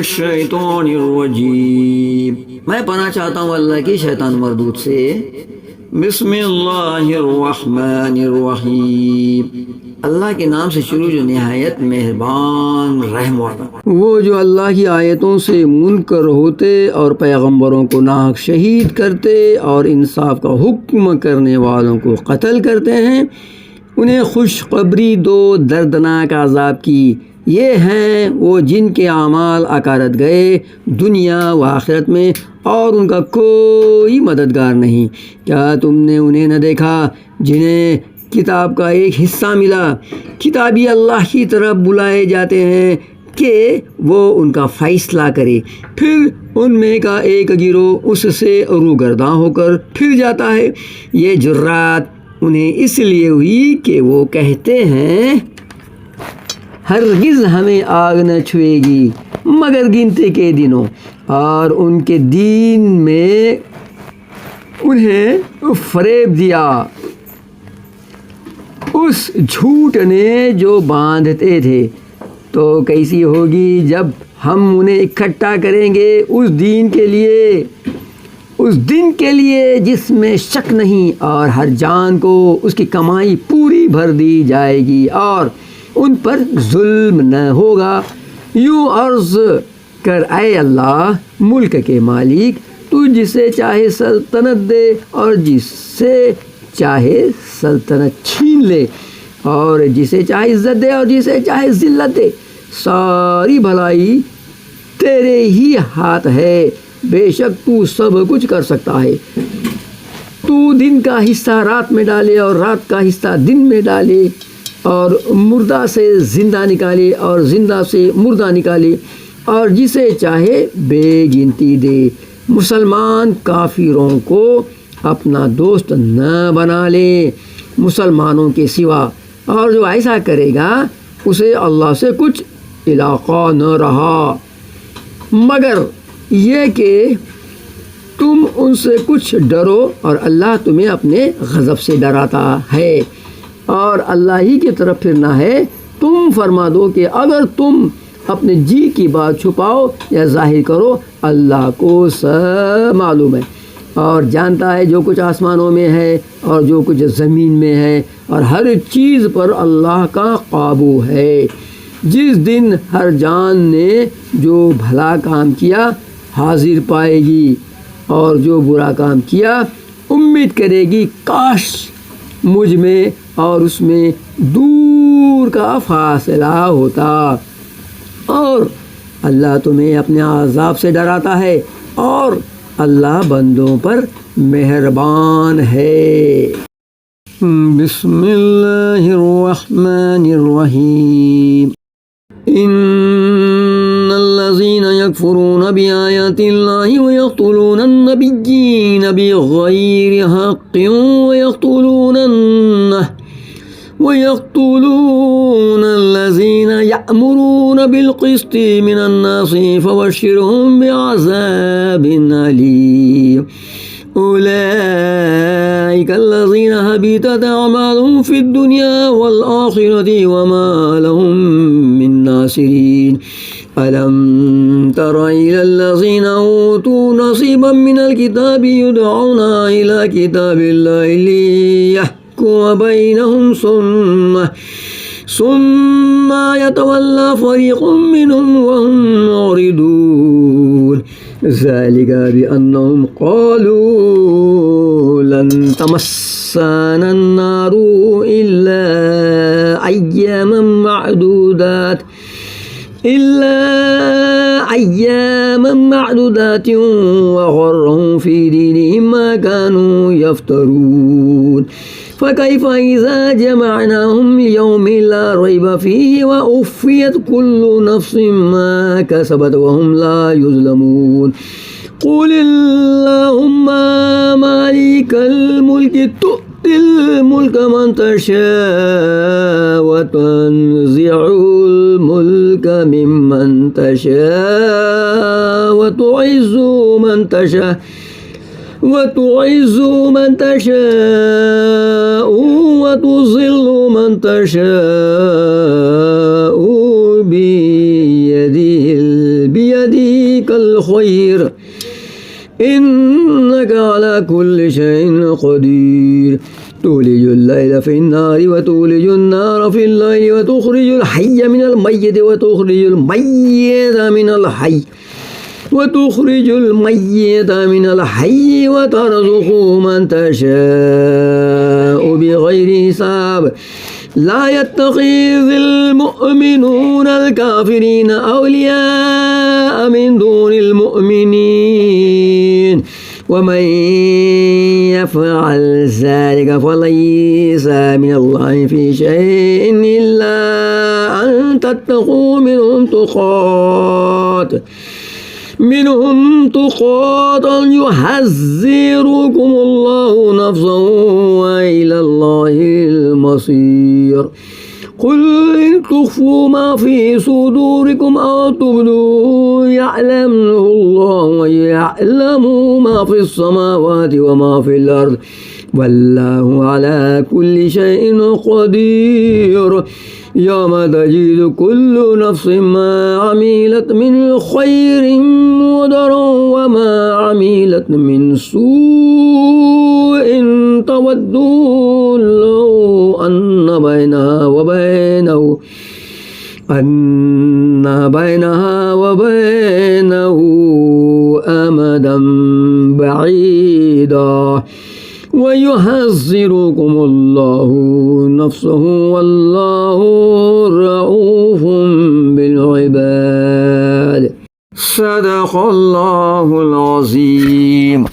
الشیطان الرجیم، میں پناہ چاہتا ہوں اللہ کی شیطان مردود سے۔ بسم اللہ الرحمن الرحیم، اللہ کے نام سے شروع جو نہایت مہربان رحم والا۔ وہ جو اللہ کی آیتوں سے منکر ہوتے اور پیغمبروں کو ناحق شہید کرتے اور انصاف کا حکم کرنے والوں کو قتل کرتے ہیں، انہیں خوشخبری دو دردناک عذاب کی۔ یہ ہیں وہ جن کے اعمال اکارت گئے دنیا و آخرت میں، اور ان کا کوئی مددگار نہیں۔ کیا تم نے انہیں نہ دیکھا جنہیں کتاب کا ایک حصہ ملا؟ کتابی اللہ کی طرف بلائے جاتے ہیں کہ وہ ان کا فیصلہ کرے، پھر ان میں کا ایک گروہ اس سے روگرداں ہو کر پھر جاتا ہے۔ یہ جرات انہیں اس لیے ہوئی کہ وہ کہتے ہیں ہرگز ہمیں آگ نہ چھوئے گی مگر گنتی کے دنوں، اور ان کے دین میں انہیں فریب دیا اس جھوٹ نے جو باندھتے تھے۔ تو کیسی ہوگی جب ہم انہیں اکٹھا کریں گے اس دن کے لیے جس میں شک نہیں، اور ہر جان کو اس کی کمائی پوری بھر دی جائے گی اور ان پر ظلم نہ ہوگا۔ یوں عرض کر اے اللہ ملک کے مالک، تو جسے چاہے سلطنت دے اور جس سے چاہے سلطنت چھین لے، اور جسے چاہے عزت دے اور جسے چاہے ذلت دے۔ ساری بھلائی تیرے ہی ہاتھ ہے، بے شک تو سب کچھ کر سکتا ہے۔ تو دن کا حصہ رات میں ڈالے اور رات کا حصہ دن میں ڈالے، اور مردہ سے زندہ نکالے اور زندہ سے مردہ نکالے، اور جسے چاہے بے گنتی دے۔ مسلمان کافروں کو اپنا دوست نہ بنا لے مسلمانوں کے سوا، اور جو ایسا کرے گا اسے اللہ سے کچھ علاقہ نہ رہا مگر یہ کہ تم ان سے کچھ ڈرو، اور اللہ تمہیں اپنے غضب سے ڈراتا ہے، اور اللہ ہی کی طرف پھرنا ہے۔ تم فرما دو کہ اگر تم اپنے جی کی بات چھپاؤ یا ظاہر کرو، اللہ کو سب معلوم ہے، اور جانتا ہے جو کچھ آسمانوں میں ہے اور جو کچھ زمین میں ہے، اور ہر چیز پر اللہ کا قابو ہے۔ جس دن ہر جان نے جو بھلا کام کیا حاضر پائے گی، اور جو برا کام کیا امید کرے گی کاش مجھ میں اور اس میں دور کا فاصلہ ہوتا۔ اور اللہ تمہیں اپنے عذاب سے ڈراتا ہے، اور اللہ بندوں پر مہربان ہے۔ بسم اللہ الرحمن الرحیم۔ ان الذين يكفرون بآيات الله ويقتلون النبيين بغير حق ويقتلون الذين يأمرون بالقسط من الناس فبشرهم بعذاب أليم۔ أولئك الذين حبطت أعمالهم في الدنيا والآخرة وما لهم من ناصرين۔ ألم تر إلى الذين أوتوا نصيبا من الكتاب يدعون إلى كتاب الله ليحكم بينهم ثم يتولى فريق منهم وهم معرضون۔ ذلك بأنهم قالوا لن تمسنا النار إلا أياما معدودات وغرهم في دينهم ما كانوا يفترون۔ فكيف إذا جمعناهم ليوم لا ريب فيه ووفيت كل نفس ما كسبت وهم لا يظلمون۔ قل اللهم مالك الملك تؤتي الملك من تشاء وتنزع الملك ممن تشاء وتعز من تشاء وتذل من تشاء بيدك الخير إنك على كل شيء قدير تولج الليل في النار وتولج النار في الليل وتخرج الحي من الميت وتخرج الميت من الحي وترزق من تشاء بغير حساب لا يتخذ المؤمنون الكافرين أولياء من دون المؤمنين ومن يفعل ذلك فليس من الله في شيء إلا أن تتقوا منهم تقاة يحذركم الله نفسه وإلى الله المصير قل إن تخفوا ما في صدوركم أو تبدوا يعلمه الله ويعلم ما في السماوات وما في الأرض والله على كل شيء قدير يوم تجد كل نفس ما عملت من خير مدرا وما عملت من سوء تودوا لو أن بينها وبينه أمدا بعيدا ويحذركم الله نفسه والله رؤوف بالعباد صدق الله العظيم.